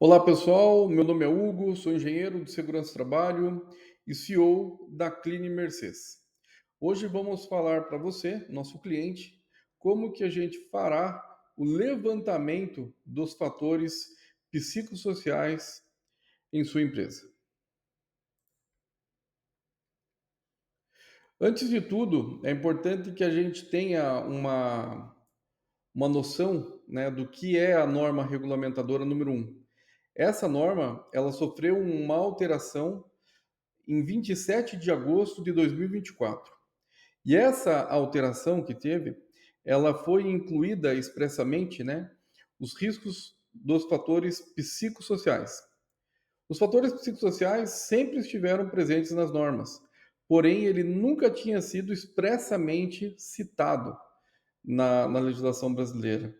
Olá pessoal, meu nome é Hugo, sou engenheiro de segurança do trabalho e CEO da Clean Mercês. Hoje vamos falar para você, nosso cliente, como que a gente fará o levantamento dos fatores psicossociais em sua empresa. Antes de tudo, é importante que a gente tenha uma noção, né, do que é a norma regulamentadora número um. Essa norma, ela sofreu uma alteração em 27 de agosto de 2024. E essa alteração que teve, ela foi incluída expressamente, né, os riscos dos fatores psicossociais. Os fatores psicossociais sempre estiveram presentes nas normas, porém ele nunca tinha sido expressamente citado na legislação brasileira.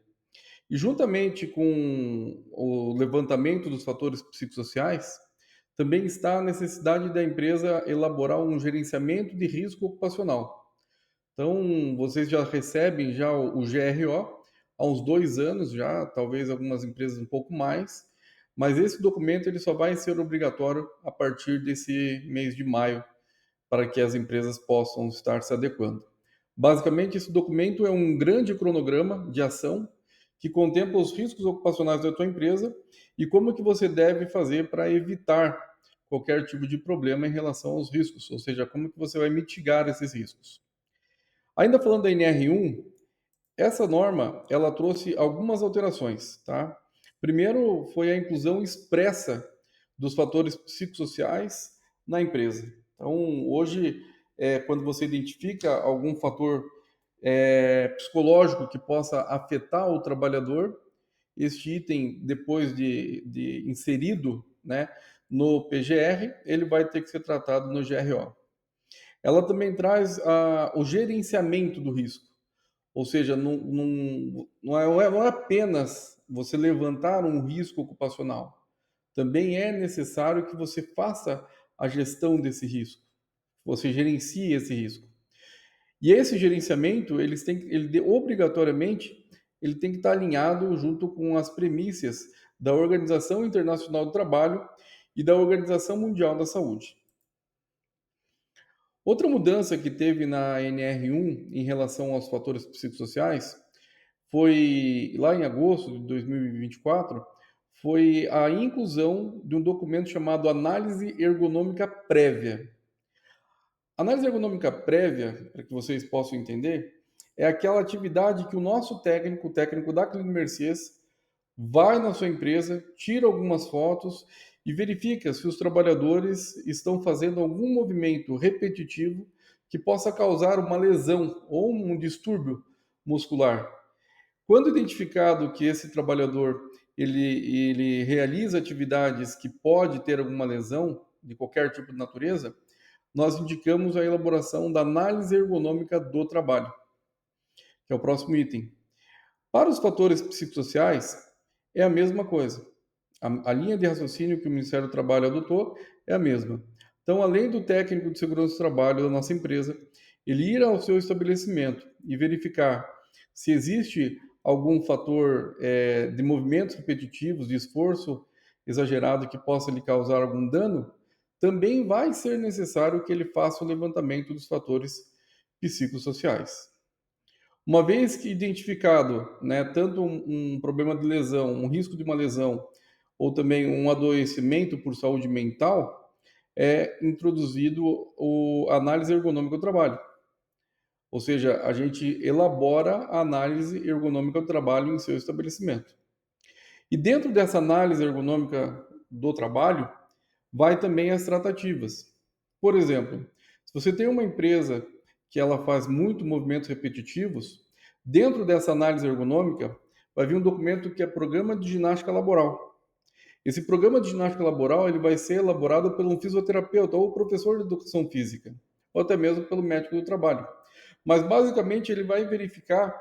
E juntamente com o levantamento dos fatores psicossociais, também está a necessidade da empresa elaborar um gerenciamento de risco ocupacional. Então, vocês já recebem já o GRO há uns 2 anos já, talvez algumas empresas um pouco mais, mas esse documento ele só vai ser obrigatório a partir desse mês de maio, para que as empresas possam estar se adequando. Basicamente, esse documento é um grande cronograma de ação que contempla os riscos ocupacionais da tua empresa e como que você deve fazer para evitar qualquer tipo de problema em relação aos riscos, ou seja, como que você vai mitigar esses riscos. Ainda falando da NR1, essa norma, ela trouxe algumas alterações, tá? Primeiro foi a inclusão expressa dos fatores psicossociais na empresa. Então, hoje, quando você identifica algum fator psicológico que possa afetar o trabalhador, este item, depois de inserido, né, no PGR, ele vai ter que ser tratado no GRO. Ela também traz o gerenciamento do risco. Ou seja, não é apenas você levantar um risco ocupacional. Também é necessário que você faça a gestão desse risco. Você gerencie esse risco. E esse gerenciamento, obrigatoriamente, ele tem que estar alinhado junto com as premissas da Organização Internacional do Trabalho e da Organização Mundial da Saúde. Outra mudança que teve na NR1 em relação aos fatores psicossociais foi lá em agosto de 2024, foi a inclusão de um documento chamado Análise Ergonômica Prévia. Análise ergonômica prévia, para que vocês possam entender, é aquela atividade que o nosso técnico, o técnico da Clínica Mercês, vai na sua empresa, tira algumas fotos e verifica se os trabalhadores estão fazendo algum movimento repetitivo que possa causar uma lesão ou um distúrbio muscular. Quando identificado que esse trabalhador ele realiza atividades que pode ter alguma lesão de qualquer tipo de natureza, nós indicamos a elaboração da análise ergonômica do trabalho, que é o próximo item. Para os fatores psicossociais, é a mesma coisa. A linha de raciocínio que o Ministério do Trabalho adotou é a mesma. Então, além do técnico de segurança do trabalho da nossa empresa, ele ir ao seu estabelecimento e verificar se existe algum fator de movimentos repetitivos, de esforço exagerado que possa lhe causar algum dano, também vai ser necessário que ele faça o levantamento dos fatores psicossociais. Uma vez que identificado, né, tanto um problema de lesão, um risco de uma lesão, ou também um adoecimento por saúde mental, é introduzido a análise ergonômica do trabalho. Ou seja, a gente elabora a análise ergonômica do trabalho em seu estabelecimento. E dentro dessa análise ergonômica do trabalho, vai também as tratativas. Por exemplo, se você tem uma empresa que ela faz muito movimentos repetitivos, dentro dessa análise ergonômica vai vir um documento que é Programa de Ginástica Laboral. Esse programa de ginástica laboral ele vai ser elaborado por um fisioterapeuta ou professor de educação física, ou até mesmo pelo médico do trabalho. Mas basicamente ele vai verificar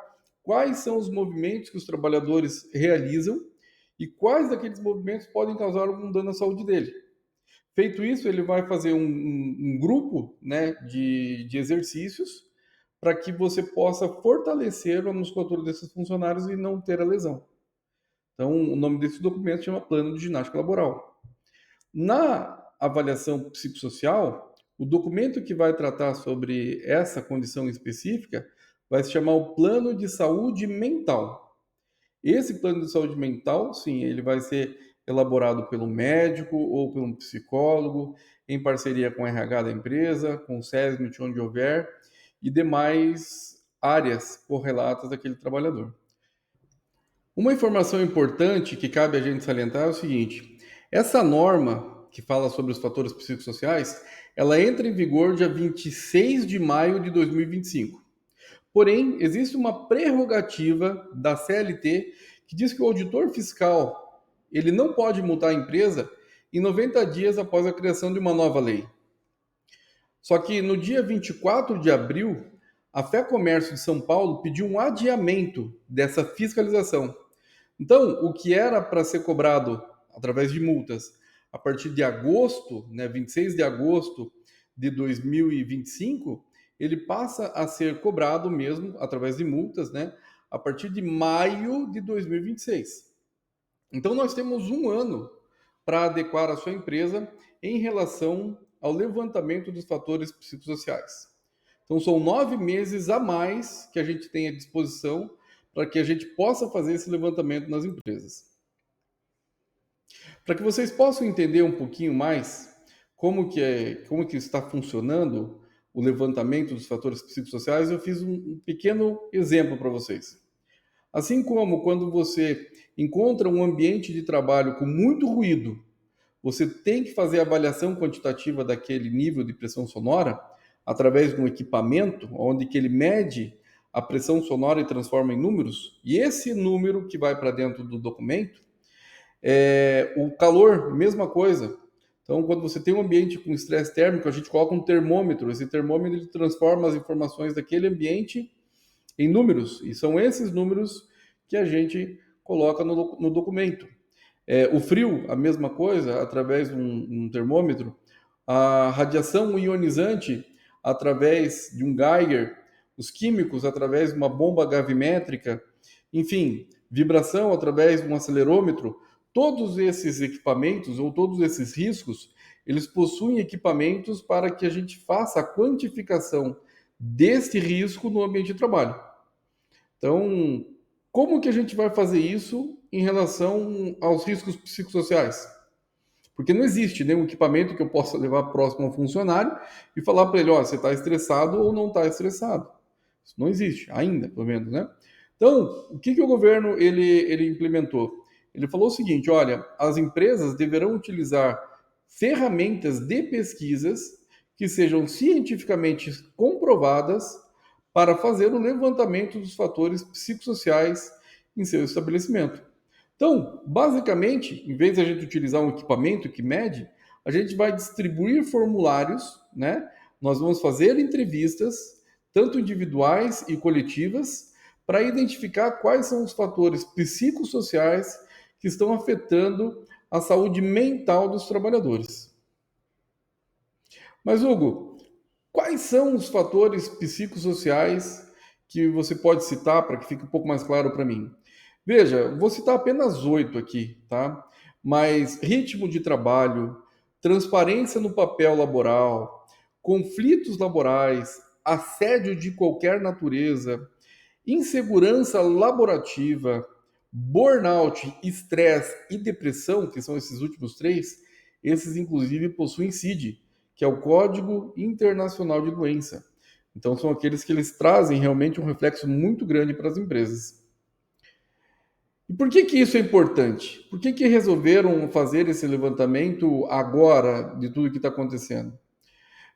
quais são os movimentos que os trabalhadores realizam e quais daqueles movimentos podem causar algum dano à saúde dele. Feito isso, ele vai fazer um grupo, né, de exercícios para que você possa fortalecer a musculatura desses funcionários e não ter a lesão. Então, o nome desse documento chama Plano de Ginástica Laboral. Na avaliação psicossocial, o documento que vai tratar sobre essa condição específica vai se chamar o Plano de Saúde Mental. Esse plano de saúde mental, sim, ele vai ser elaborado pelo médico ou pelo psicólogo, em parceria com o RH da empresa, com o SESMIT, onde houver, e demais áreas correlatas daquele trabalhador. Uma informação importante que cabe a gente salientar é o seguinte: essa norma que fala sobre os fatores psicossociais, ela entra em vigor dia 26 de maio de 2025. Porém, existe uma prerrogativa da CLT que diz que o auditor fiscal ele não pode multar a empresa em 90 dias após a criação de uma nova lei. Só que no dia 24 de abril, a Fé Comércio de São Paulo pediu um adiamento dessa fiscalização. Então, o que era para ser cobrado através de multas a partir de agosto, 26 de agosto de 2025, ele passa a ser cobrado mesmo através de multas, a partir de maio de 2026. Então, nós temos um ano para adequar a sua empresa em relação ao levantamento dos fatores psicossociais. Então, são 9 meses a mais que a gente tem à disposição para que a gente possa fazer esse levantamento nas empresas. Para que vocês possam entender um pouquinho mais como que está funcionando o levantamento dos fatores psicossociais, eu fiz um pequeno exemplo para vocês. Assim como quando você encontra um ambiente de trabalho com muito ruído, você tem que fazer a avaliação quantitativa daquele nível de pressão sonora através de um equipamento onde que ele mede a pressão sonora e transforma em números, e esse número que vai para dentro do documento o calor, mesma coisa. Então, quando você tem um ambiente com estresse térmico, a gente coloca um termômetro. Esse termômetro ele transforma as informações daquele ambiente em números, e são esses números que a gente coloca no documento. O frio, a mesma coisa, através de um termômetro. A radiação ionizante, através de um Geiger. Os químicos, através de uma bomba gravimétrica. Enfim, vibração através de um acelerômetro. Todos esses equipamentos ou todos esses riscos, eles possuem equipamentos para que a gente faça a quantificação desse risco no ambiente de trabalho. Então, como que a gente vai fazer isso em relação aos riscos psicossociais? Porque não existe nenhum equipamento que eu possa levar próximo ao funcionário e falar para ele, ó, você está estressado ou não está estressado. Isso não existe, ainda, pelo menos, né? Então, o que o governo ele implementou? Ele falou o seguinte, olha, as empresas deverão utilizar ferramentas de pesquisas que sejam cientificamente comprovadas para fazer o levantamento dos fatores psicossociais em seu estabelecimento. Então, basicamente, em vez de a gente utilizar um equipamento que mede, a gente vai distribuir formulários, Nós vamos fazer entrevistas, tanto individuais e coletivas, para identificar quais são os fatores psicossociais que estão afetando a saúde mental dos trabalhadores. Mas, Hugo, quais são os fatores psicossociais que você pode citar para que fique um pouco mais claro para mim? Veja, vou citar apenas 8 aqui, tá? Mas ritmo de trabalho, transparência no papel laboral, conflitos laborais, assédio de qualquer natureza, insegurança laborativa, burnout, estresse e depressão, que são esses últimos três, esses inclusive possuem CID, que é o Código Internacional de Doença. Então são aqueles que eles trazem realmente um reflexo muito grande para as empresas. E por que isso é importante? Por que resolveram fazer esse levantamento agora de tudo que está acontecendo?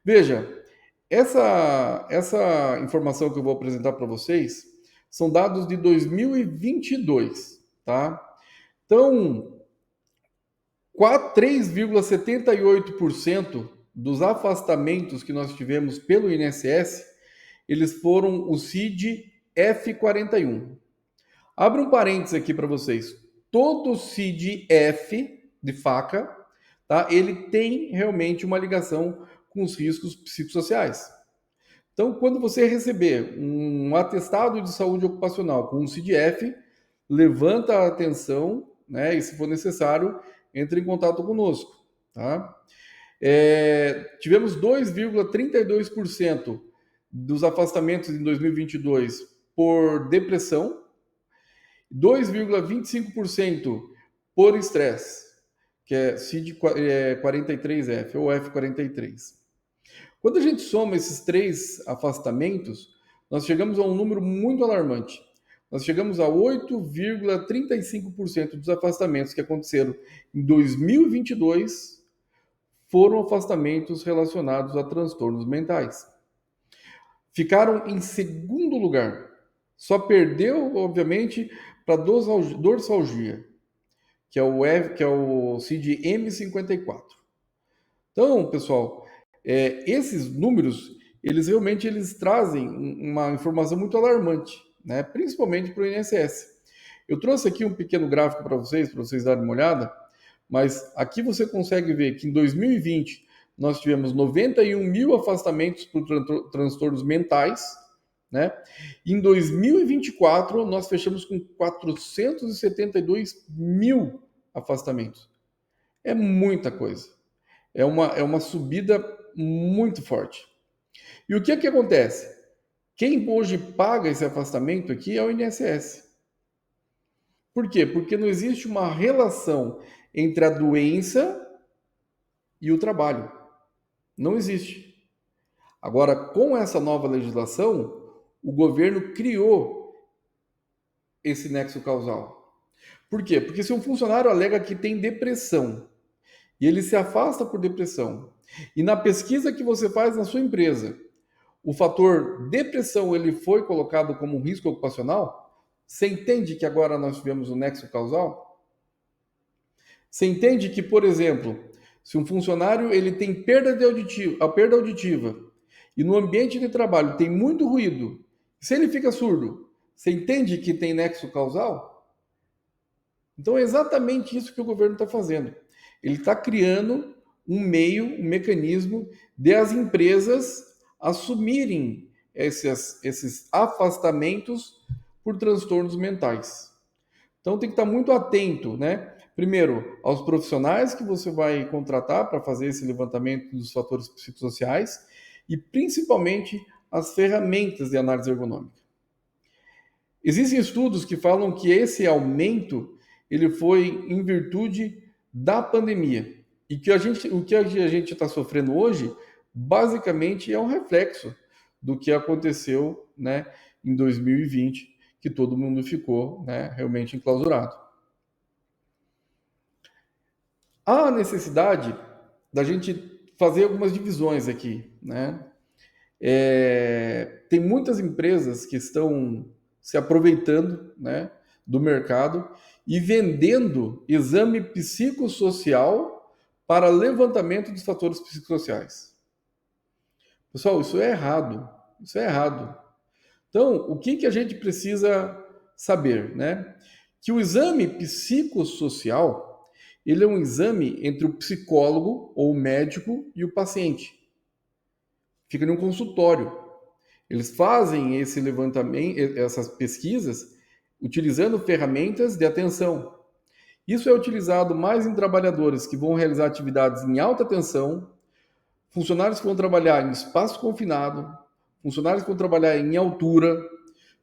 Veja, essa informação que eu vou apresentar para vocês são dados de 2022, tá? Então, 3,78% dos afastamentos que nós tivemos pelo INSS, eles foram o CID F41. Abre um parênteses aqui para vocês. Todo CID-F de faca, tá? Ele tem realmente uma ligação com os riscos psicossociais. Então, quando você receber um atestado de saúde ocupacional com um CID-F, levanta a atenção né? E se for necessário, entre em contato conosco, tá? Tivemos 2,32% dos afastamentos em 2022 por depressão, 2,25% por estresse, que é CID-43F ou F43. Quando a gente soma esses três afastamentos, nós chegamos a um número muito alarmante. Nós chegamos a 8,35% dos afastamentos que aconteceram em 2022 foram afastamentos relacionados a transtornos mentais. Ficaram em segundo lugar. Só perdeu, obviamente, para dorsalgia, que é o CID-M54. Então, pessoal, esses números, eles trazem uma informação muito alarmante, né? Principalmente para o INSS. Eu trouxe aqui um pequeno gráfico para vocês darem uma olhada, mas aqui você consegue ver que em 2020 nós tivemos 91 mil afastamentos por transtornos mentais, né? Em 2024 nós fechamos com 472 mil afastamentos. É muita coisa. É uma subida muito forte. E o que acontece? Quem hoje paga esse afastamento aqui é o INSS. Por quê? Porque não existe uma relação entre a doença e o trabalho. Não existe. Agora, com essa nova legislação, o governo criou esse nexo causal. Por quê? Porque se um funcionário alega que tem depressão e ele se afasta por depressão, e na pesquisa que você faz na sua empresa, o fator depressão ele foi colocado como um risco ocupacional, você entende que agora nós tivemos o nexo causal? Você entende que, por exemplo, se um funcionário ele tem a perda auditiva e no ambiente de trabalho tem muito ruído, se ele fica surdo, você entende que tem nexo causal? Então é exatamente isso que o governo está fazendo. Ele está criando um mecanismo de as empresas assumirem esses afastamentos por transtornos mentais. Então tem que estar muito atento, né? Primeiro, aos profissionais que você vai contratar para fazer esse levantamento dos fatores psicossociais e principalmente as ferramentas de análise ergonômica. Existem estudos que falam que esse aumento ele foi em virtude da pandemia e que o que a gente está sofrendo hoje basicamente é um reflexo do que aconteceu, né, em 2020, que todo mundo ficou, né, realmente enclausurado. Há a necessidade da gente fazer algumas divisões aqui, né? Tem muitas empresas que estão se aproveitando, né, do mercado e vendendo exame psicossocial para levantamento dos fatores psicossociais. Pessoal, isso é errado. Isso é errado. Então, o que a gente precisa saber, né? Que o exame psicossocial, ele é um exame entre o psicólogo ou o médico e o paciente. Fica num consultório. Eles fazem esse levantamento, essas pesquisas, utilizando ferramentas de atenção. Isso é utilizado mais em trabalhadores que vão realizar atividades em alta tensão, funcionários que vão trabalhar em espaço confinado, funcionários que vão trabalhar em altura,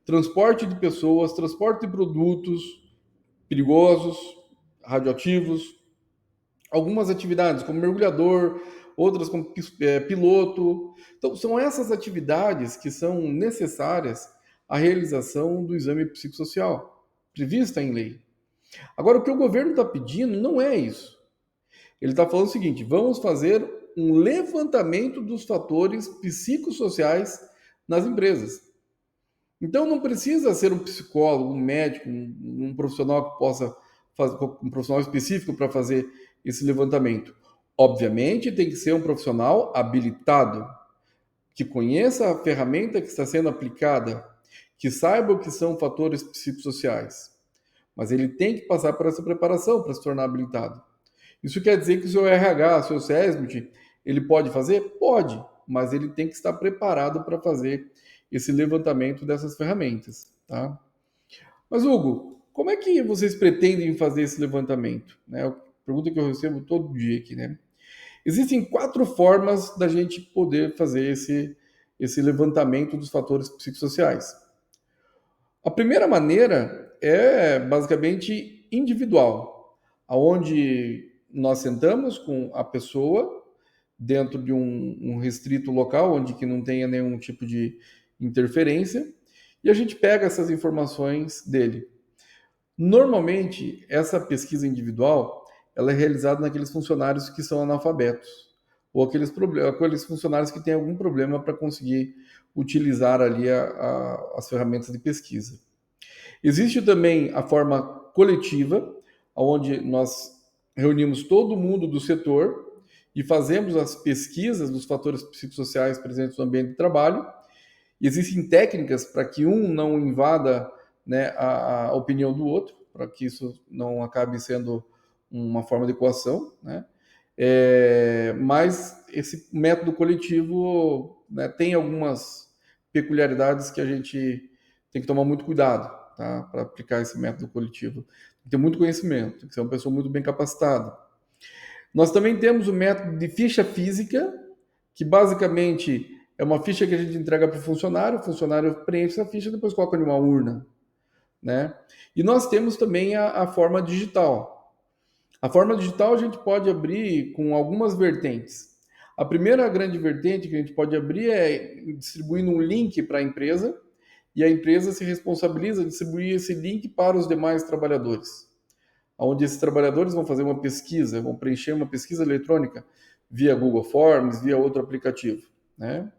transporte de pessoas, transporte de produtos perigosos, radioativos, algumas atividades como mergulhador, outras como piloto. Então, são essas atividades que são necessárias à realização do exame psicossocial, prevista em lei. Agora, o que o governo está pedindo não é isso. Ele está falando o seguinte: vamos fazer um levantamento dos fatores psicossociais nas empresas. Então, não precisa ser um psicólogo, um médico, um profissional que possa fazer, um profissional específico para fazer esse levantamento. Obviamente, tem que ser um profissional habilitado, que conheça a ferramenta que está sendo aplicada, que saiba o que são fatores psicossociais. Mas ele tem que passar por essa preparação para se tornar habilitado. Isso quer dizer que o seu RH, o seu SESMIT, ele pode fazer? Pode, mas ele tem que estar preparado para fazer esse levantamento dessas ferramentas, tá? Mas, Hugo, como é que vocês pretendem fazer esse levantamento? Né? É a pergunta que eu recebo todo dia aqui, né? Existem 4 formas da gente poder fazer esse levantamento dos fatores psicossociais. A primeira maneira é basicamente individual, aonde nós sentamos com a pessoa dentro de um restrito local, onde que não tenha nenhum tipo de interferência, e a gente pega essas informações dele. Normalmente, essa pesquisa individual, ela é realizada naqueles funcionários que são analfabetos, ou aqueles funcionários que têm algum problema para conseguir utilizar ali as ferramentas de pesquisa. Existe também a forma coletiva, onde nós reunimos todo mundo do setor e fazemos as pesquisas dos fatores psicossociais presentes no ambiente de trabalho. Existem técnicas para que um não invada, né, a opinião do outro, para que isso não acabe sendo uma forma de coação, né? Mas esse método coletivo, né, tem algumas peculiaridades que a gente tem que tomar muito cuidado, tá, para aplicar esse método coletivo. Tem que ter muito conhecimento, tem que ser uma pessoa muito bem capacitada. Nós também temos o método de ficha física, que basicamente é uma ficha que a gente entrega para o funcionário preenche essa ficha e depois coloca em uma urna, né? E nós temos também a forma digital. A forma digital a gente pode abrir com algumas vertentes. A primeira grande vertente que a gente pode abrir é distribuindo um link para a empresa, e a empresa se responsabiliza de distribuir esse link para os demais trabalhadores, onde esses trabalhadores vão fazer uma pesquisa, vão preencher uma pesquisa eletrônica via Google Forms, via outro aplicativo, né?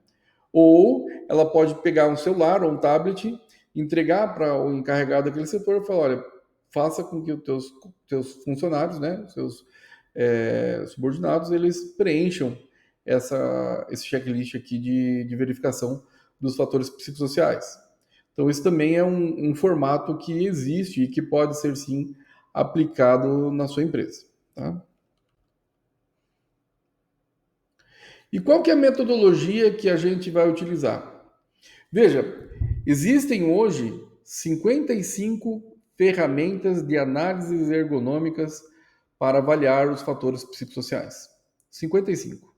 Ou ela pode pegar um celular ou um tablet, entregar para o encarregado daquele setor e falar, olha, faça com que os teus funcionários, né, os seus subordinados, eles preencham esse checklist aqui de verificação dos fatores psicossociais. Então, isso também é um formato que existe e que pode ser, sim, aplicado na sua empresa. Tá? E qual que é a metodologia que a gente vai utilizar? Veja, existem hoje 55 ferramentas de análises ergonômicas para avaliar os fatores psicossociais. 55,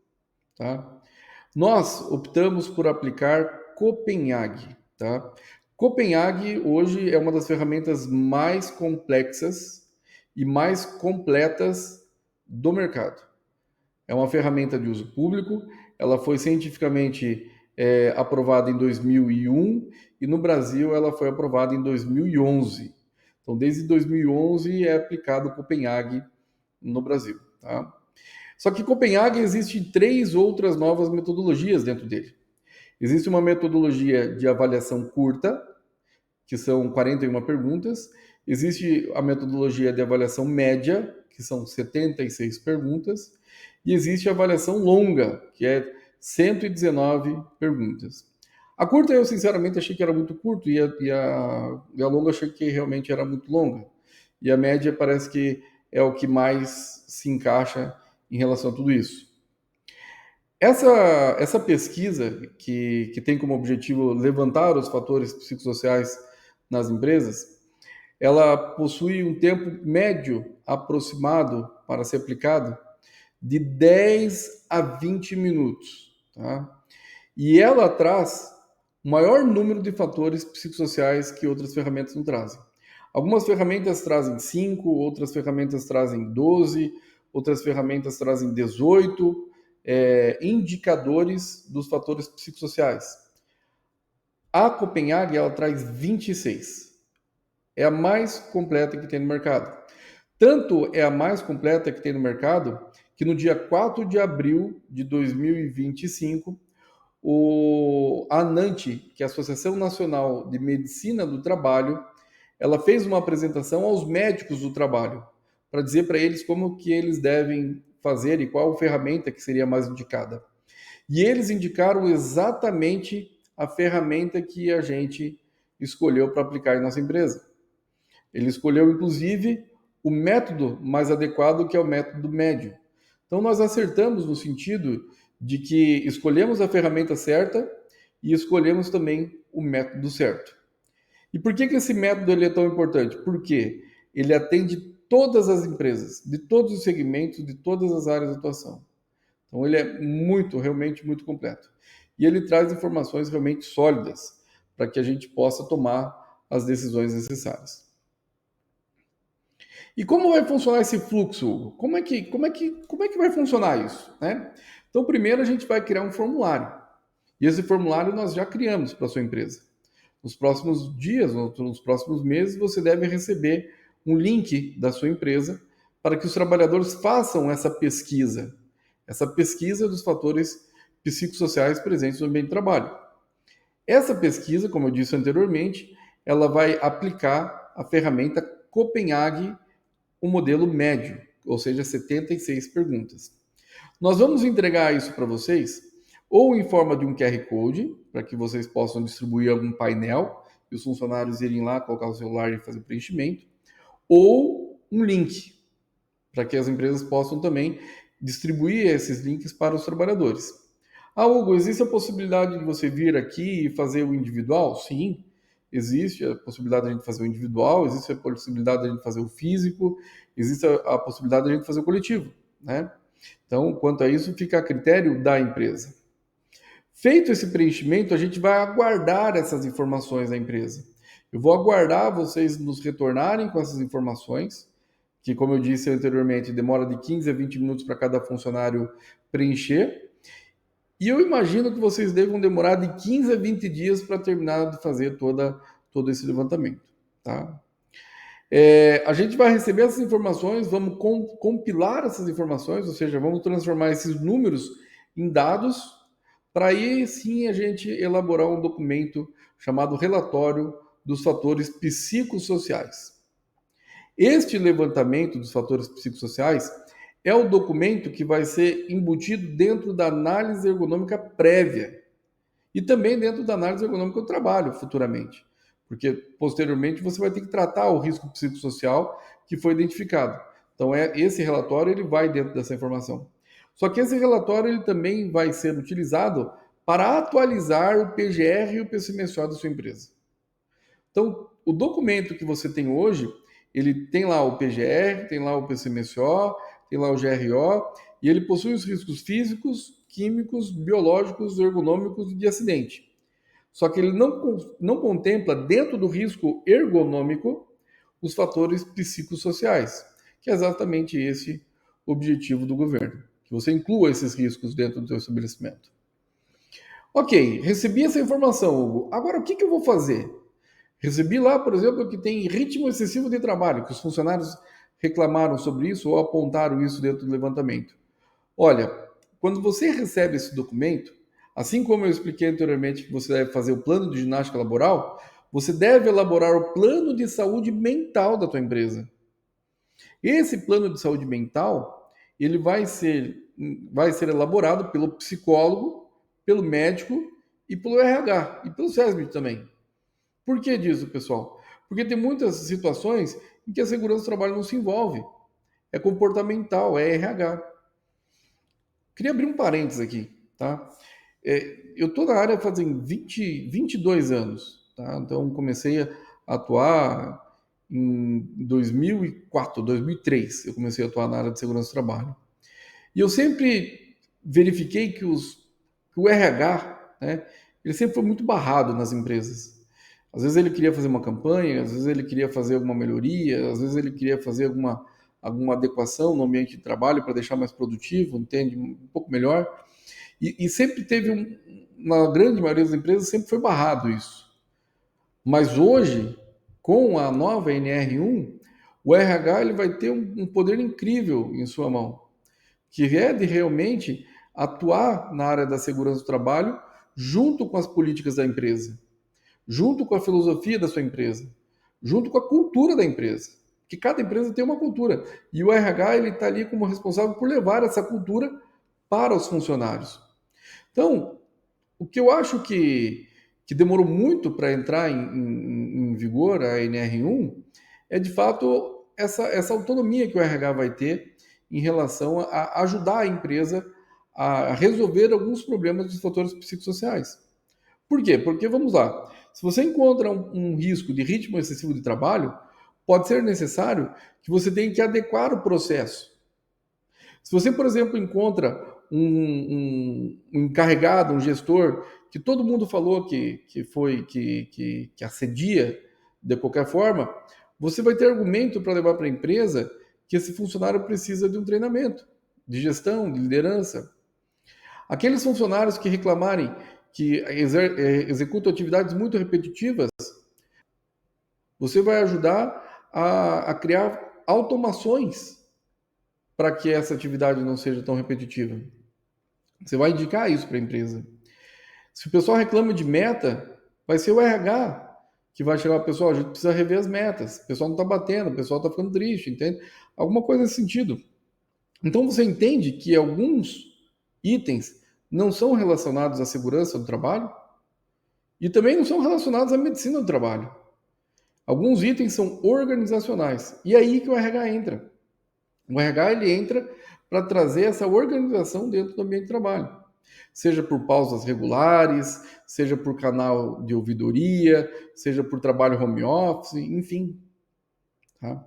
tá? Nós optamos por aplicar Copenhague, tá? Copenhague hoje é uma das ferramentas mais complexas e mais completas do mercado. É uma ferramenta de uso público, ela foi cientificamente aprovada em 2001 e no Brasil ela foi aprovada em 2011. Então, desde 2011 é aplicado o Copenhague no Brasil. Tá? Só que Copenhague existe 3 outras novas metodologias dentro dele. Existe uma metodologia de avaliação curta, que são 41 perguntas. Existe a metodologia de avaliação média, que são 76 perguntas. E existe a avaliação longa, que é 119 perguntas. A curta eu sinceramente achei que era muito curto e a longa achei que realmente era muito longa. E a média parece que é o que mais se encaixa em relação a tudo isso. Essa pesquisa, que tem como objetivo levantar os fatores psicossociais nas empresas, ela possui um tempo médio aproximado para ser aplicado de 10 a 20 minutos. Tá? E ela traz o maior número de fatores psicossociais que outras ferramentas não trazem. Algumas ferramentas trazem 5, outras ferramentas trazem 12, outras ferramentas trazem 18 indicadores dos fatores psicossociais. A Copenhague ela traz 26. É a mais completa que tem no mercado. Tanto é a mais completa que tem no mercado que no dia 4 de abril de 2025, a ANANT, que é a Associação Nacional de Medicina do Trabalho, ela fez uma apresentação aos médicos do trabalho, para dizer para eles como que eles devem fazer e qual ferramenta que seria mais indicada. E eles indicaram exatamente a ferramenta que a gente escolheu para aplicar em nossa empresa. Ele escolheu, inclusive, o método mais adequado, que é o método médio. Então, nós acertamos no sentido de que escolhemos a ferramenta certa e escolhemos também o método certo. E por que esse método ele é tão importante? Porque ele atende todas as empresas, de todos os segmentos, de todas as áreas de atuação. Então ele é realmente muito completo. E ele traz informações realmente sólidas para que a gente possa tomar as decisões necessárias. E como vai funcionar esse fluxo, Hugo? Como é que vai funcionar isso, né? Então, primeiro a gente vai criar um formulário. E esse formulário nós já criamos para a sua empresa. Nos próximos dias, nos próximos meses, você deve receber um link da sua empresa para que os trabalhadores façam essa pesquisa dos fatores psicossociais presentes no ambiente de trabalho. Essa pesquisa, como eu disse anteriormente, ela vai aplicar a ferramenta Copenhague, o modelo médio, ou seja, 76 perguntas. Nós vamos entregar isso para vocês ou em forma de um QR Code, para que vocês possam distribuir algum painel e os funcionários irem lá, colocar o celular e fazer o preenchimento, ou um link, para que as empresas possam também distribuir esses links para os trabalhadores. Ah, Hugo, existe a possibilidade de você vir aqui e fazer o individual? Sim, existe a possibilidade de a gente fazer o individual, existe a possibilidade de a gente fazer o físico, existe a possibilidade de a gente fazer o coletivo, né? Então, quanto a isso, fica a critério da empresa. Feito esse preenchimento, a gente vai aguardar essas informações da empresa. Eu vou aguardar vocês nos retornarem com essas informações, que, como eu disse anteriormente, demora de 15 a 20 minutos para cada funcionário preencher. E eu imagino que vocês devam demorar de 15 a 20 dias para terminar de fazer todo esse levantamento. Tá? A gente vai receber essas informações, vamos compilar essas informações, ou seja, vamos transformar esses números em dados, para aí sim a gente elaborar um documento chamado Relatório dos Fatores Psicossociais. Este levantamento dos fatores psicossociais é o documento que vai ser embutido dentro da análise ergonômica prévia e também dentro da análise ergonômica do trabalho futuramente, porque posteriormente você vai ter que tratar o risco psicossocial que foi identificado. Então esse relatório ele vai dentro dessa informação. Só que esse relatório ele também vai ser utilizado para atualizar o PGR e o PCMSO da sua empresa. Então, o documento que você tem hoje, ele tem lá o PGR, tem lá o PCMSO, tem lá o GRO, e ele possui os riscos físicos, químicos, biológicos, ergonômicos e de acidente. Só que ele não contempla, dentro do risco ergonômico, os fatores psicossociais, que é exatamente esse o objetivo do governo, que você inclua esses riscos dentro do seu estabelecimento. Ok, recebi essa informação, Hugo. Agora, o que eu vou fazer? Recebi lá, por exemplo, que tem ritmo excessivo de trabalho, que os funcionários reclamaram sobre isso ou apontaram isso dentro do levantamento. Olha, quando você recebe esse documento, assim como eu expliquei anteriormente que você deve fazer o plano de ginástica laboral, você deve elaborar o plano de saúde mental da tua empresa. Esse plano de saúde mental, ele vai ser elaborado pelo psicólogo, pelo médico e pelo RH e pelo SESB também. Por que disso, pessoal? Porque tem muitas situações em que a segurança do trabalho não se envolve. É comportamental, é RH. Queria abrir um parênteses aqui, tá? Eu estou na área fazem 22 anos, tá? Então comecei a atuar em 2004, 2003. Eu comecei a atuar na área de segurança do trabalho. E eu sempre verifiquei que o RH, né, ele sempre foi muito barrado nas empresas. Às vezes ele queria fazer uma campanha, às vezes ele queria fazer alguma melhoria, às vezes ele queria fazer alguma adequação no ambiente de trabalho para deixar mais produtivo, entende? Um pouco melhor. E sempre teve, na grande maioria das empresas, sempre foi barrado isso. Mas hoje, com a nova NR1, o RH ele vai ter um poder incrível em sua mão, que é de realmente atuar na área da segurança do trabalho junto com as políticas da empresa, junto com a filosofia da sua empresa, junto com a cultura da empresa. Que cada empresa tem uma cultura. E o RH ele está ali como responsável por levar essa cultura para os funcionários. Então, o que eu acho que demorou muito para entrar em vigor a NR1 é, de fato, essa autonomia que o RH vai ter em relação a ajudar a empresa a resolver alguns problemas dos fatores psicossociais. Por quê? Porque, vamos lá, Se você encontra um risco de ritmo excessivo de trabalho, pode ser necessário que você tenha que adequar o processo. Se você, por exemplo, encontra um encarregado, um gestor, que todo mundo falou que assedia de qualquer forma, você vai ter argumento para levar para a empresa que esse funcionário precisa de um treinamento, de gestão, de liderança. Aqueles funcionários que reclamarem que executam atividades muito repetitivas, você vai ajudar a criar automações para que essa atividade não seja tão repetitiva. Você vai indicar isso para a empresa. Se o pessoal reclama de meta, vai ser o RH que vai chegar, pessoal, a gente precisa rever as metas, o pessoal não está batendo, o pessoal está ficando triste, entende? Alguma coisa nesse sentido. Então você entende que alguns itens não são relacionados à segurança do trabalho e também não são relacionados à medicina do trabalho. Alguns itens são organizacionais. E é aí que o RH entra. O RH ele entra para trazer essa organização dentro do ambiente de trabalho. Seja por pausas regulares, seja por canal de ouvidoria, seja por trabalho home office, enfim. Tá?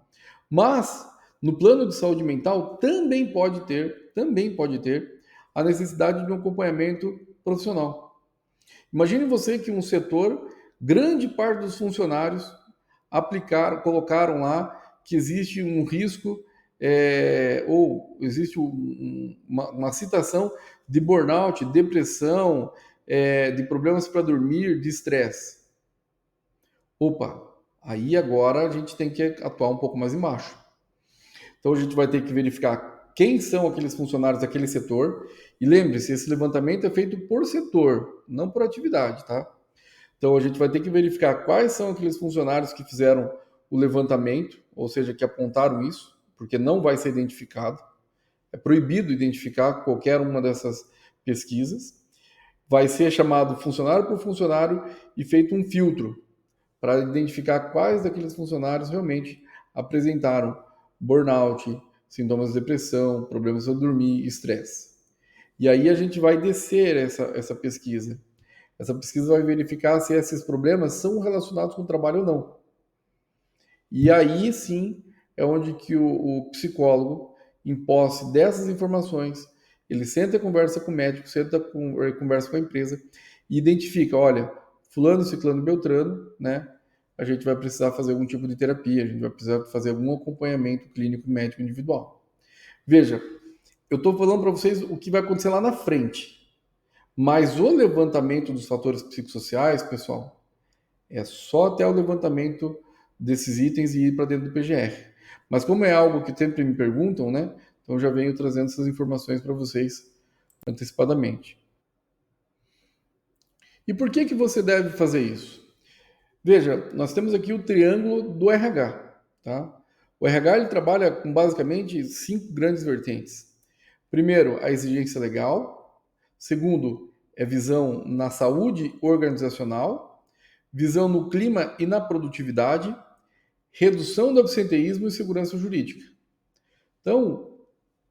Mas, no plano de saúde mental, também pode ter a necessidade de um acompanhamento profissional. Imagine você que um setor, grande parte dos funcionários colocaram lá que existe um risco ou existe uma citação de burnout, depressão, de problemas para dormir, de estresse. Opa, aí agora a gente tem que atuar um pouco mais embaixo. Então a gente vai ter que verificar quem são aqueles funcionários daquele setor. E lembre-se, esse levantamento é feito por setor, não por atividade, tá? Então a gente vai ter que verificar quais são aqueles funcionários que fizeram o levantamento, ou seja, que apontaram isso, porque não vai ser identificado. É proibido identificar qualquer uma dessas pesquisas. Vai ser chamado funcionário por funcionário e feito um filtro para identificar quais daqueles funcionários realmente apresentaram burnout, sintomas de depressão, problemas de dormir, estresse. E aí a gente vai descer essa pesquisa. Essa pesquisa vai verificar se esses problemas são relacionados com o trabalho ou não. E aí sim é onde que o psicólogo, em posse dessas informações, ele senta e conversa com o médico, conversa com a empresa e identifica, olha, fulano, ciclano, beltrano, né? A gente vai precisar fazer algum tipo de terapia, a gente vai precisar fazer algum acompanhamento clínico médico individual. Veja, eu estou falando para vocês o que vai acontecer lá na frente. Mas o levantamento dos fatores psicossociais, pessoal, é só até o levantamento desses itens e ir para dentro do PGR. Mas como é algo que sempre me perguntam, né? Então eu já venho trazendo essas informações para vocês antecipadamente. E por que você deve fazer isso? Veja, nós temos aqui o triângulo do RH, tá? O RH ele trabalha com basicamente 5 grandes vertentes. Primeiro, a exigência legal. Segundo, é visão na saúde organizacional, visão no clima e na produtividade, redução do absenteísmo e segurança jurídica. Então,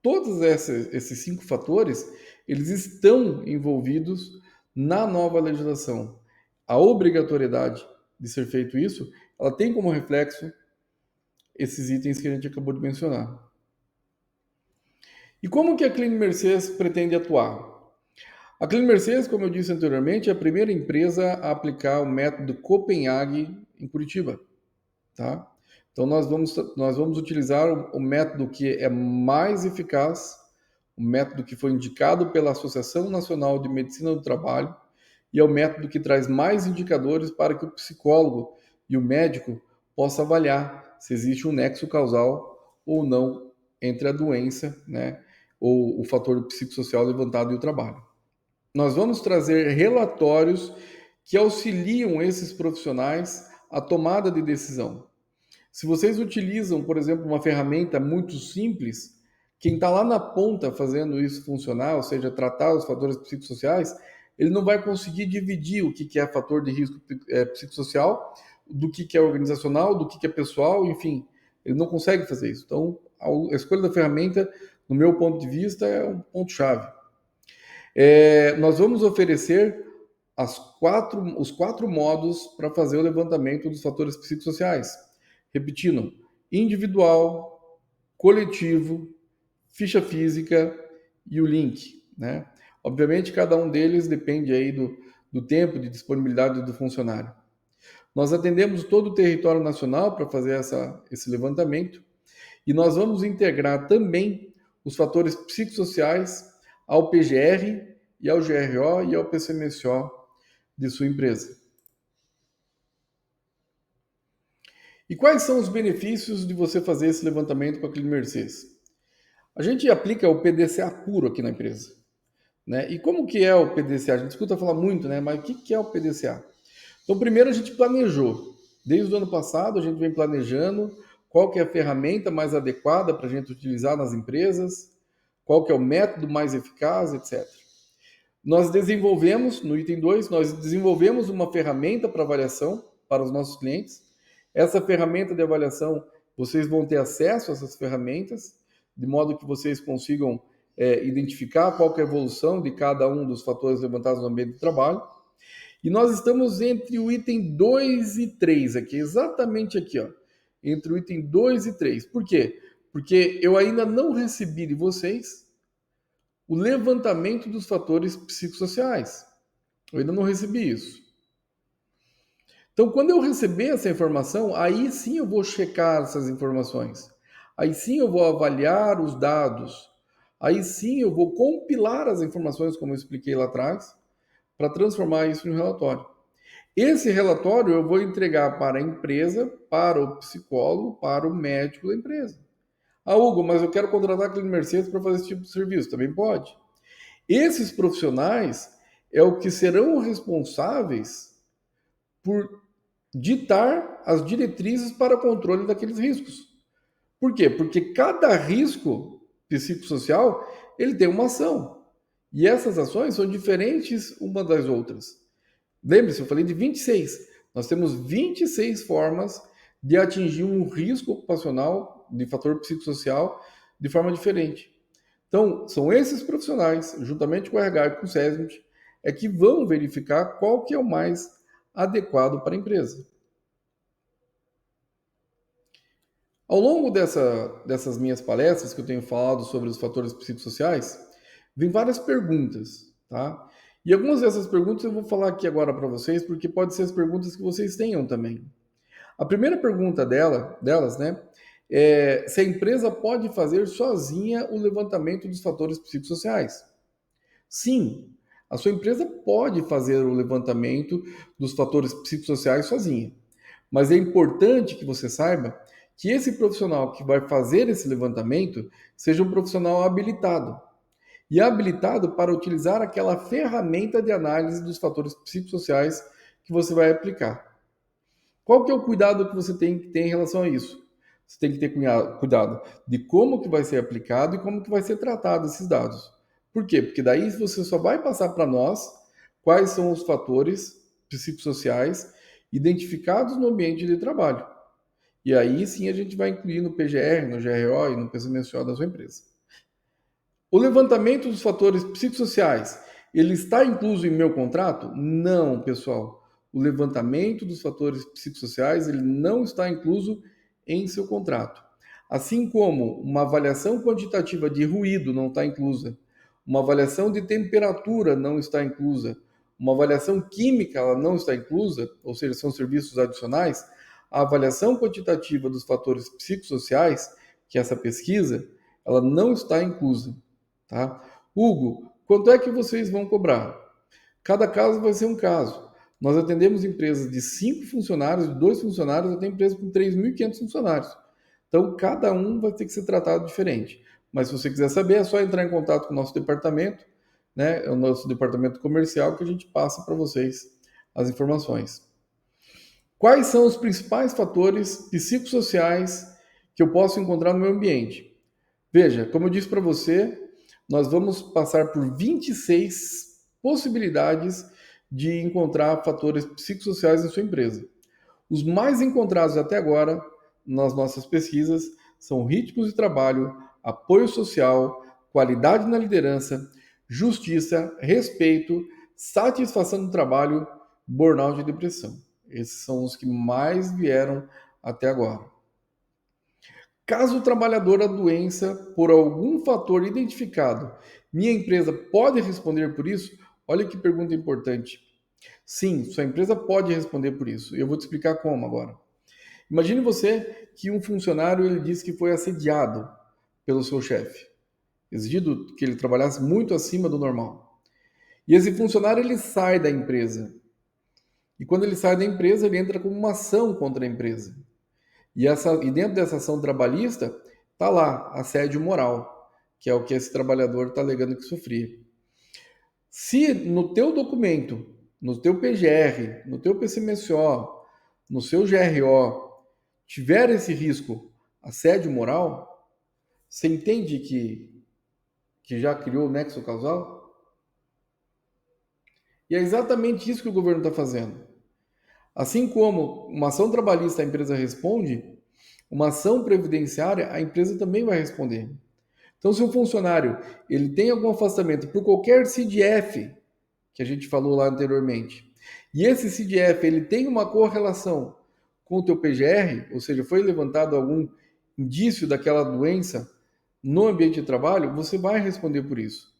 todos esses 5 fatores, eles estão envolvidos na nova legislação. A obrigatoriedade de ser feito isso, ela tem como reflexo esses itens que a gente acabou de mencionar. E como que a Clean Mercedes pretende atuar? A Clean Mercedes, como eu disse anteriormente, é a primeira empresa a aplicar o método Copenhague em Curitiba, tá? Então nós vamos utilizar o método que é mais eficaz, o método que foi indicado pela Associação Nacional de Medicina do Trabalho e é o método que traz mais indicadores para que o psicólogo e o médico possam avaliar se existe um nexo causal ou não entre a doença, né, ou o fator psicossocial levantado e o trabalho. Nós vamos trazer relatórios que auxiliam esses profissionais à tomada de decisão. Se vocês utilizam, por exemplo, uma ferramenta muito simples, quem está lá na ponta fazendo isso funcionar, ou seja, tratar os fatores psicossociais, ele não vai conseguir dividir o que é fator de risco psicossocial, do que é organizacional, do que é pessoal, enfim, ele não consegue fazer isso. Então, a escolha da ferramenta, no meu ponto de vista, é um ponto-chave. Nós vamos oferecer os 4 modos para fazer o levantamento dos fatores psicossociais. Repetindo, individual, coletivo, ficha física e o link, né? Obviamente, cada um deles depende aí do tempo de disponibilidade do funcionário. Nós atendemos todo o território nacional para fazer esse levantamento e nós vamos integrar também os fatores psicossociais ao PGR e ao GRO e ao PCMSO de sua empresa. E quais são os benefícios de você fazer esse levantamento com a Clean Mercedes? A gente aplica o PDCA puro aqui na empresa, né? E como que é o PDCA? A gente escuta falar muito, né? Mas o que é o PDCA? Então, primeiro a gente planejou. Desde o ano passado, a gente vem planejando qual que é a ferramenta mais adequada para a gente utilizar nas empresas, qual que é o método mais eficaz, etc. Nós desenvolvemos, no item 2, nós desenvolvemos uma ferramenta para avaliação para os nossos clientes. Essa ferramenta de avaliação, vocês vão ter acesso a essas ferramentas, de modo que vocês consigam identificar qual que é a evolução de cada um dos fatores levantados no ambiente de trabalho. E nós estamos entre o item 2 e 3 aqui, exatamente aqui, ó, entre o item 2 e 3. Por quê? Porque eu ainda não recebi de vocês o levantamento dos fatores psicossociais. Eu ainda não recebi isso. Então, quando eu receber essa informação, aí sim eu vou checar essas informações. Aí sim eu vou avaliar os dados. Aí sim eu vou compilar as informações, como eu expliquei lá atrás, para transformar isso em um relatório. Esse relatório eu vou entregar para a empresa, para o psicólogo, para o médico da empresa. Ah, Hugo, mas eu quero contratar a Clean Mercedes para fazer esse tipo de serviço. Também pode. Esses profissionais é o que serão responsáveis por ditar as diretrizes para o controle daqueles riscos. Por quê? Porque cada risco psicossocial ele tem uma ação. E essas ações são diferentes uma das outras. Lembre-se, eu falei de 26. Nós temos 26 formas de atingir um risco ocupacional de fator psicossocial de forma diferente. Então, são esses profissionais, juntamente com o RH e com o SESMIT, é que vão verificar qual que é o mais adequado para a empresa. Ao longo dessas minhas palestras que eu tenho falado sobre os fatores psicossociais, vem várias perguntas, tá? E algumas dessas perguntas eu vou falar aqui agora para vocês, porque pode ser as perguntas que vocês tenham também. A primeira pergunta delas, né, é se a empresa pode fazer sozinha o levantamento dos fatores psicossociais. Sim, a sua empresa pode fazer o levantamento dos fatores psicossociais sozinha. Mas é importante que você saiba que esse profissional que vai fazer esse levantamento seja um profissional habilitado. E habilitado para utilizar aquela ferramenta de análise dos fatores psicossociais que você vai aplicar. Qual que é o cuidado que você tem que ter em relação a isso? Você tem que ter cuidado de como que vai ser aplicado e como que vai ser tratado esses dados. Por quê? Porque daí você só vai passar para nós quais são os fatores psicossociais identificados no ambiente de trabalho. E aí sim a gente vai incluir no PGR, no GRO e no PCMSO da sua empresa. O levantamento dos fatores psicossociais, ele está incluso em meu contrato? Não, pessoal. O levantamento dos fatores psicossociais, ele não está incluso em seu contrato. Assim como uma avaliação quantitativa de ruído não está inclusa, uma avaliação de temperatura não está inclusa, uma avaliação química ela não está inclusa, ou seja, são serviços adicionais, a avaliação quantitativa dos fatores psicossociais, que é essa pesquisa, ela não está inclusa. Tá? Hugo, quanto é que vocês vão cobrar? Cada caso vai ser um caso. Nós atendemos empresas de 5 funcionários, de 2 funcionários, até empresas com 3.500 funcionários. Então, cada um vai ter que ser tratado diferente. Mas se você quiser saber, é só entrar em contato com o nosso departamento, né? É o nosso departamento comercial que a gente passa para vocês as informações. Quais são os principais fatores psicossociais que eu posso encontrar no meu ambiente? Veja, como eu disse para você, nós vamos passar por 26 possibilidades de encontrar fatores psicossociais em sua empresa. Os mais encontrados até agora nas nossas pesquisas são ritmos de trabalho, apoio social, qualidade na liderança, justiça, respeito, satisfação do trabalho, burnout e depressão. Esses são os que mais vieram até agora. Caso o trabalhador adoeça por algum fator identificado, minha empresa pode responder por isso? Olha que pergunta importante. Sim, sua empresa pode responder por isso. Eu vou te explicar como agora. Imagine você que um funcionário ele diz que foi assediado pelo seu chefe, exigido que ele trabalhasse muito acima do normal. E esse funcionário ele sai da empresa. E quando ele sai da empresa, ele entra com uma ação contra a empresa. E dentro dessa ação trabalhista, está lá assédio moral, que é o que esse trabalhador está alegando que sofria. Se no teu documento, no teu PGR, no teu PCMSO, no seu GRO, tiver esse risco assédio moral, você entende que já criou o nexo causal? E é exatamente isso que o governo está fazendo. Assim como uma ação trabalhista a empresa responde, uma ação previdenciária a empresa também vai responder. Então, se um funcionário ele tem algum afastamento por qualquer CDF, que a gente falou lá anteriormente, e esse CDF ele tem uma correlação com o teu PGR, ou seja, foi levantado algum indício daquela doença no ambiente de trabalho, você vai responder por isso.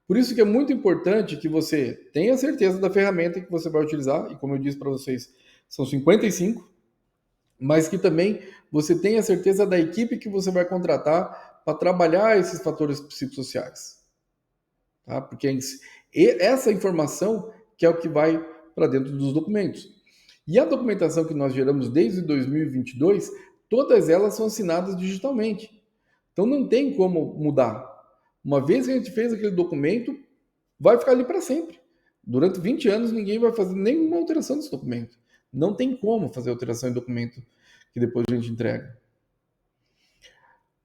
Por isso que é muito importante que você tenha certeza da ferramenta que você vai utilizar, e como eu disse para vocês, são 55, mas que também você tenha certeza da equipe que você vai contratar para trabalhar esses fatores psicossociais. Tá? Porque essa informação que é o que vai para dentro dos documentos. E a documentação que nós geramos desde 2022, todas elas são assinadas digitalmente. Então não tem como mudar. Uma vez que a gente fez aquele documento, vai ficar ali para sempre. Durante 20 anos ninguém vai fazer nenhuma alteração desse documento. Não tem como fazer alteração em documento que depois a gente entrega.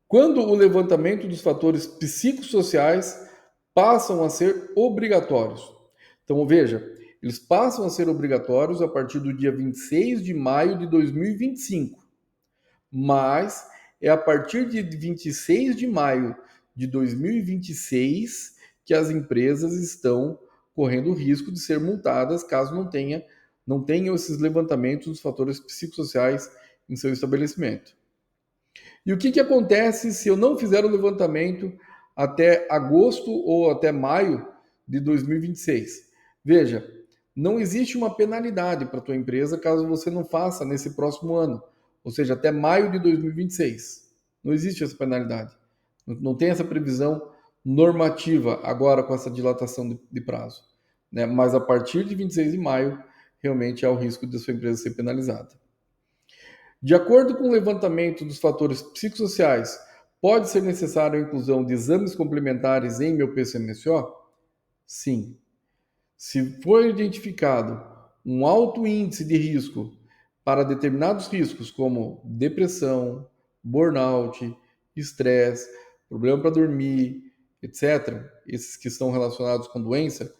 Quando o levantamento dos fatores psicossociais passam a ser obrigatórios. Então veja, eles passam a ser obrigatórios a partir do dia 26 de maio de 2025. Mas é a partir de 26 de maio de 2026 que as empresas estão correndo o risco de ser multadas caso não tenham esses levantamentos dos fatores psicossociais em seu estabelecimento. E o que acontece se eu não fizer o levantamento até agosto ou até maio de 2026? Veja, não existe uma penalidade para a tua empresa caso você não faça nesse próximo ano, ou seja, até maio de 2026. Não existe essa penalidade. Não tem essa previsão normativa agora com essa dilatação de prazo. Né? Mas a partir de 26 de maio, realmente há o risco de a sua empresa ser penalizada. De acordo com o levantamento dos fatores psicossociais, pode ser necessária a inclusão de exames complementares em meu PCMSO? Sim. Se for identificado um alto índice de risco para determinados riscos, como depressão, burnout, estresse, problema para dormir, etc., esses que estão relacionados com doença,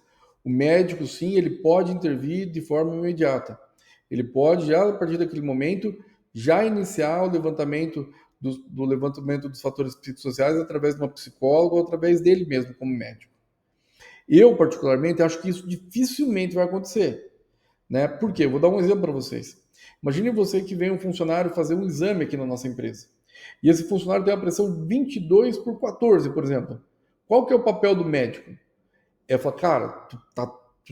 o médico, sim, ele pode intervir de forma imediata. Ele pode, já a partir daquele momento, já iniciar o levantamento do levantamento dos fatores psicossociais através de uma psicóloga ou através dele mesmo como médico. Eu, particularmente, acho que isso dificilmente vai acontecer. Né? Por quê? Eu vou dar um exemplo para vocês. Imagine você que vem um funcionário fazer um exame aqui na nossa empresa. E esse funcionário tem uma pressão 22/14, por exemplo. Qual que é o papel do médico? É falar, cara, tu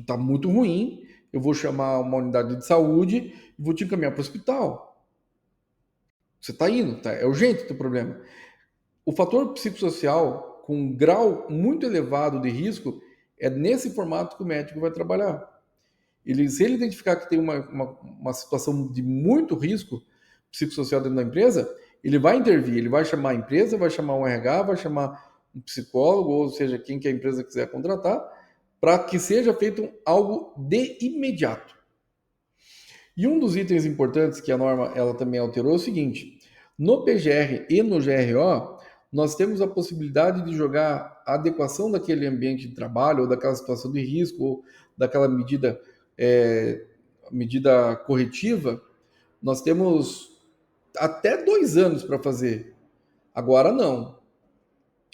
tá muito ruim, eu vou chamar uma unidade de saúde e vou te encaminhar para o hospital. Você está indo, tá? É urgente o teu problema. O fator psicossocial, com um grau muito elevado de risco, é nesse formato que o médico vai trabalhar. Se ele identificar que tem uma situação de muito risco psicossocial dentro da empresa, ele vai intervir, ele vai chamar a empresa, vai chamar um RH, vai chamar um psicólogo, ou seja, quem que a empresa quiser contratar, para que seja feito algo de imediato. E um dos itens importantes que a norma ela também alterou é o seguinte: no PGR e no GRO, nós temos a possibilidade de jogar a adequação daquele ambiente de trabalho, ou daquela situação de risco, ou daquela medida corretiva. Nós temos até 2 anos para fazer. Agora não.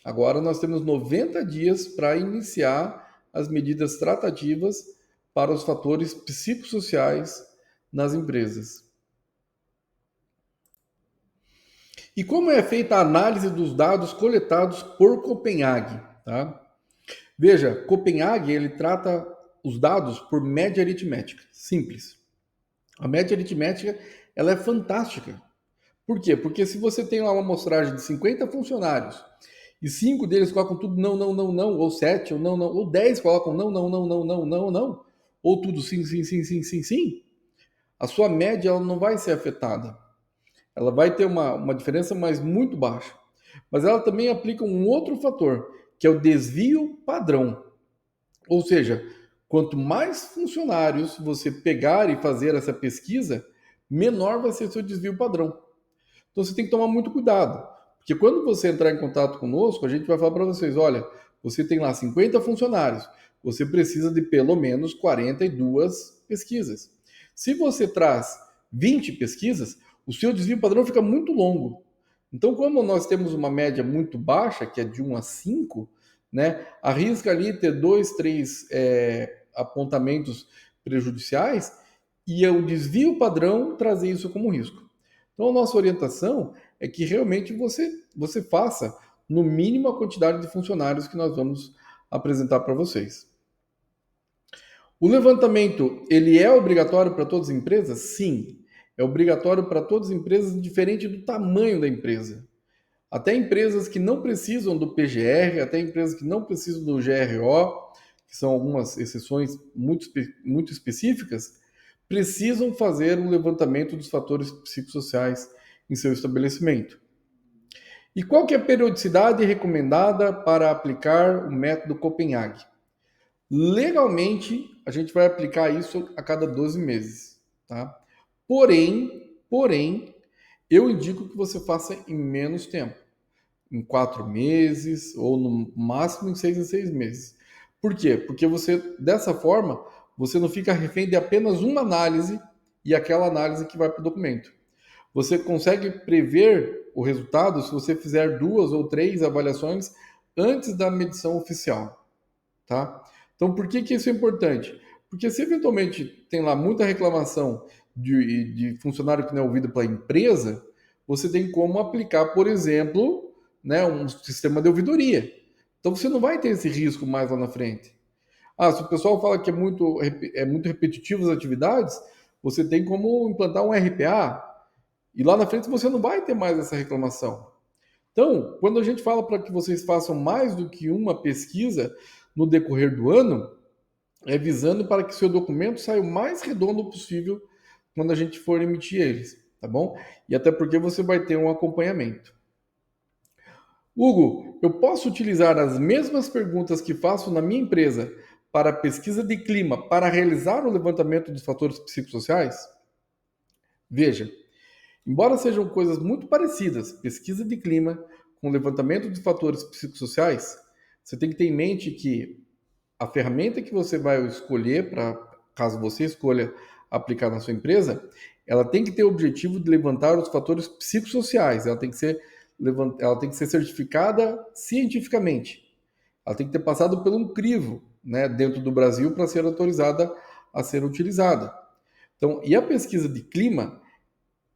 Agora nós temos 90 dias para iniciar as medidas tratativas para os fatores psicossociais nas empresas. E como é feita a análise dos dados coletados por Copenhague? Tá? Veja, Copenhague ele trata os dados por média aritmética, simples. A média aritmética ela é fantástica. Por quê? Porque se você tem lá uma amostragem de 50 funcionários e 5 deles colocam tudo não, não, não, não, ou 7, ou não, não, ou 10 colocam não, não, não, não, não, não, não, ou tudo sim, sim, sim, sim, sim, sim, a sua média ela não vai ser afetada. Ela vai ter uma diferença, mas muito baixa. Mas ela também aplica um outro fator, que é o desvio padrão. Ou seja, quanto mais funcionários você pegar e fazer essa pesquisa, menor vai ser o seu desvio padrão. Então você tem que tomar muito cuidado. Porque quando você entrar em contato conosco, a gente vai falar para vocês: olha, você tem lá 50 funcionários, você precisa de pelo menos 42 pesquisas. Se você traz 20 pesquisas, o seu desvio padrão fica muito longo. Então, como nós temos uma média muito baixa, que é de 1 a 5, né, arrisca ali ter 2, 3 apontamentos prejudiciais e é o desvio padrão trazer isso como risco. Então, a nossa orientação é que realmente você faça no mínimo a quantidade de funcionários que nós vamos apresentar para vocês. O levantamento, ele é obrigatório para todas as empresas? Sim, é obrigatório para todas as empresas, diferente do tamanho da empresa. Até empresas que não precisam do PGR, até empresas que não precisam do GRO, que são algumas exceções muito específicas, precisam fazer um levantamento dos fatores psicossociais em seu estabelecimento. E qual que é a periodicidade recomendada para aplicar o método Copenhague? Legalmente, a gente vai aplicar isso a cada 12 meses, tá? Porém, eu indico que você faça em menos tempo, em 4 meses ou no máximo em 6 meses. Por quê? Porque você, dessa forma, você não fica refém de apenas uma análise e aquela análise que vai para o documento. Você consegue prever o resultado se você fizer 2 ou 3 avaliações antes da medição oficial, tá? Então, por que isso é importante? Porque se eventualmente tem lá muita reclamação de funcionário que não é ouvido pela empresa, você tem como aplicar, por exemplo, né, um sistema de ouvidoria. Então, você não vai ter esse risco mais lá na frente. Ah, se o pessoal fala que é muito repetitivo as atividades, você tem como implantar um RPA, e lá na frente você não vai ter mais essa reclamação. Então, quando a gente fala para que vocês façam mais do que uma pesquisa no decorrer do ano, é visando para que seu documento saia o mais redondo possível quando a gente for emitir eles, tá bom? E até porque você vai ter um acompanhamento. Hugo, eu posso utilizar as mesmas perguntas que faço na minha empresa para a pesquisa de clima para realizar o levantamento dos fatores psicossociais? Veja, embora sejam coisas muito parecidas, pesquisa de clima com levantamento de fatores psicossociais, você tem que ter em mente que a ferramenta que você vai escolher para, caso você escolha aplicar na sua empresa, ela tem que ter o objetivo de levantar os fatores psicossociais, ela tem que ser certificada cientificamente. Ela tem que ter passado por um crivo, né, dentro do Brasil para ser autorizada a ser utilizada. Então, e a pesquisa de clima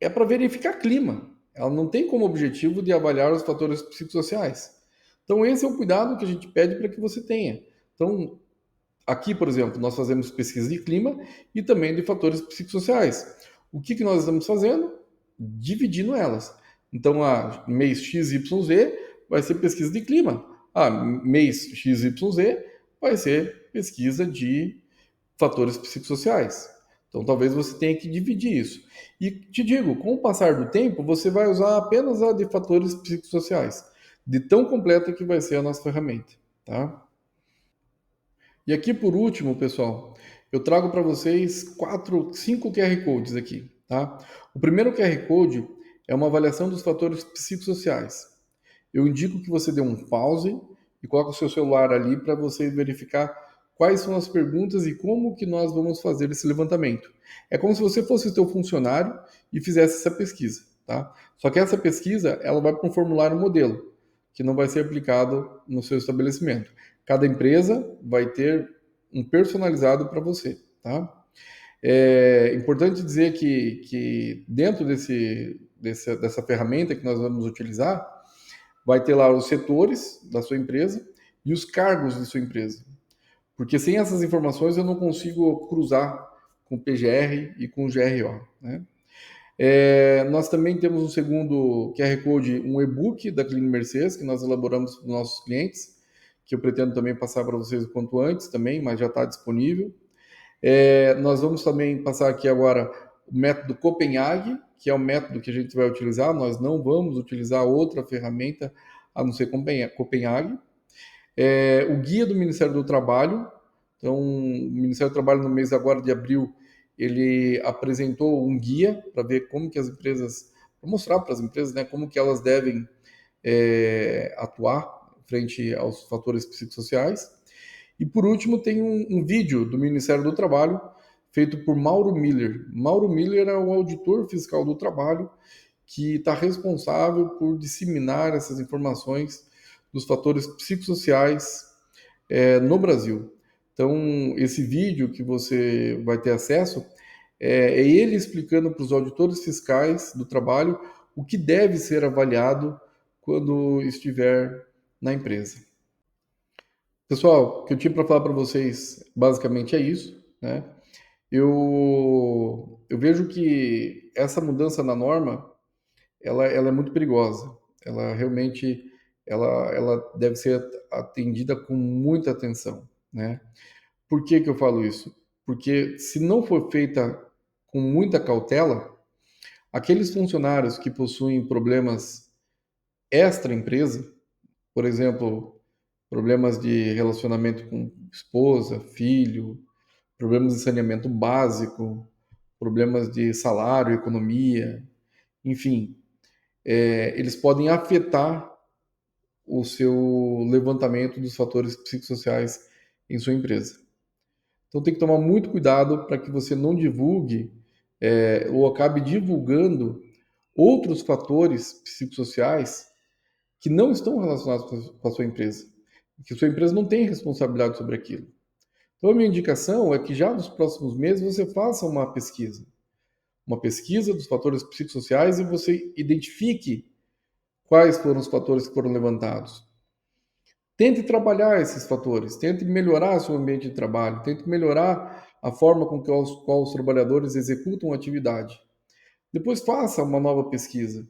é para verificar clima. Ela não tem como objetivo de avaliar os fatores psicossociais. Então, esse é o cuidado que a gente pede para que você tenha. Então, aqui, por exemplo, nós fazemos pesquisa de clima e também de fatores psicossociais. O que nós estamos fazendo? Dividindo elas. Então, a mês XYZ vai ser pesquisa de clima. A mês XYZ vai ser pesquisa de fatores psicossociais. Então, talvez você tenha que dividir isso. E te digo, com o passar do tempo, você vai usar apenas a de fatores psicossociais, de tão completa que vai ser a nossa ferramenta, tá? E aqui por último, pessoal, eu trago para vocês 5 QR Codes aqui, tá? O primeiro QR Code é uma avaliação dos fatores psicossociais. Eu indico que você dê um pause e coloque o seu celular ali para você verificar quais são as perguntas e como que nós vamos fazer esse levantamento. É como se você fosse o seu funcionário e fizesse essa pesquisa, tá? Só que essa pesquisa, ela vai para um formulário modelo. que não vai ser aplicado no seu estabelecimento. Cada empresa vai ter um personalizado para você, tá? É importante dizer que dentro dessa ferramenta que nós vamos utilizar, vai ter lá os setores da sua empresa e os cargos de sua empresa. Porque sem essas informações eu não consigo cruzar com o PGR e com o GRO, né? Nós também temos um segundo QR Code, um e-book da Clean Mercedes, que nós elaboramos para os nossos clientes, que eu pretendo também passar para vocês o quanto antes também, mas já está disponível. Nós vamos também passar aqui agora o método Copenhague, que é o método que a gente vai utilizar. Nós não vamos utilizar outra ferramenta a não ser Copenhague. O guia do Ministério do Trabalho. Então, o Ministério do Trabalho, no mês agora de abril, ele apresentou um guia para ver como que as empresas, para mostrar para as empresas, né, como que elas devem atuar frente aos fatores psicossociais. E por último, tem um vídeo do Ministério do Trabalho feito por Mauro Miller. Mauro Miller é o auditor fiscal do trabalho que está responsável por disseminar essas informações dos fatores psicossociais no Brasil. Então, esse vídeo que você vai ter acesso é ele explicando para os auditores fiscais do trabalho o que deve ser avaliado quando estiver na empresa. Pessoal, o que eu tinha para falar para vocês basicamente é isso, né? Eu vejo que essa mudança na norma, ela é muito perigosa. Ela realmente, ela deve ser atendida com muita atenção, né? Por que que eu falo isso? Porque se não for feita com muita cautela, aqueles funcionários que possuem problemas extra-empresa, por exemplo, problemas de relacionamento com esposa, filho, problemas de saneamento básico, problemas de salário, economia, enfim, eles podem afetar o seu levantamento dos fatores psicossociais em sua empresa. Então tem que tomar muito cuidado para que você não divulgue ou acabe divulgando outros fatores psicossociais que não estão relacionados com a sua empresa, que a sua empresa não tem responsabilidade sobre aquilo. Então a minha indicação é que já nos próximos meses você faça uma pesquisa dos fatores psicossociais e você identifique quais foram os fatores que foram levantados. Tente trabalhar esses fatores, tente melhorar seu ambiente de trabalho, tente melhorar a forma com que os trabalhadores executam a atividade. Depois faça uma nova pesquisa,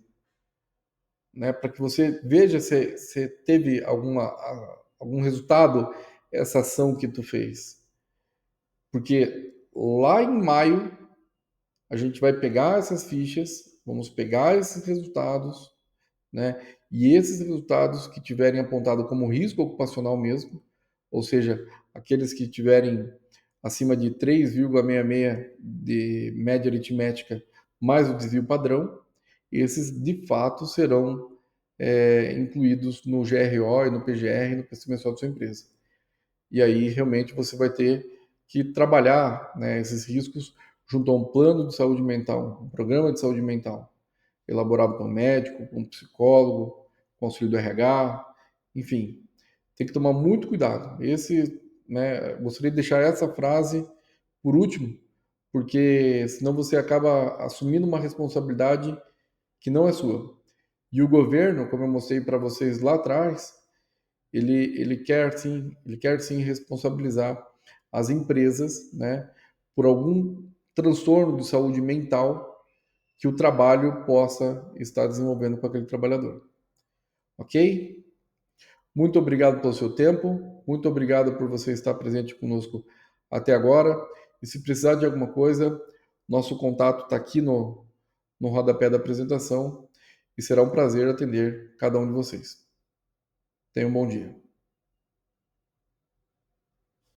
né, para que você veja se teve algum resultado essa ação que tu fez. Porque lá em maio a gente vai pegar essas fichas, vamos pegar esses resultados, né? E esses resultados que tiverem apontado como risco ocupacional mesmo, ou seja, aqueles que tiverem acima de 3,66 de média aritmética mais o desvio padrão, esses de fato serão incluídos no GRO e no PGR, no preço mensual da sua empresa. E aí realmente você vai ter que trabalhar, né, esses riscos junto a um plano de saúde mental, um programa de saúde mental, elaborado por um médico, por um psicólogo, com auxílio do RH, enfim, tem que tomar muito cuidado. Gostaria de deixar essa frase por último, porque senão você acaba assumindo uma responsabilidade que não é sua. E o governo, como eu mostrei para vocês lá atrás, ele quer sim responsabilizar as empresas, né, por algum transtorno de saúde mental que o trabalho possa estar desenvolvendo com aquele trabalhador. Ok? Muito obrigado pelo seu tempo, muito obrigado por você estar presente conosco até agora. E se precisar de alguma coisa, nosso contato está aqui no rodapé da apresentação e será um prazer atender cada um de vocês. Tenha um bom dia.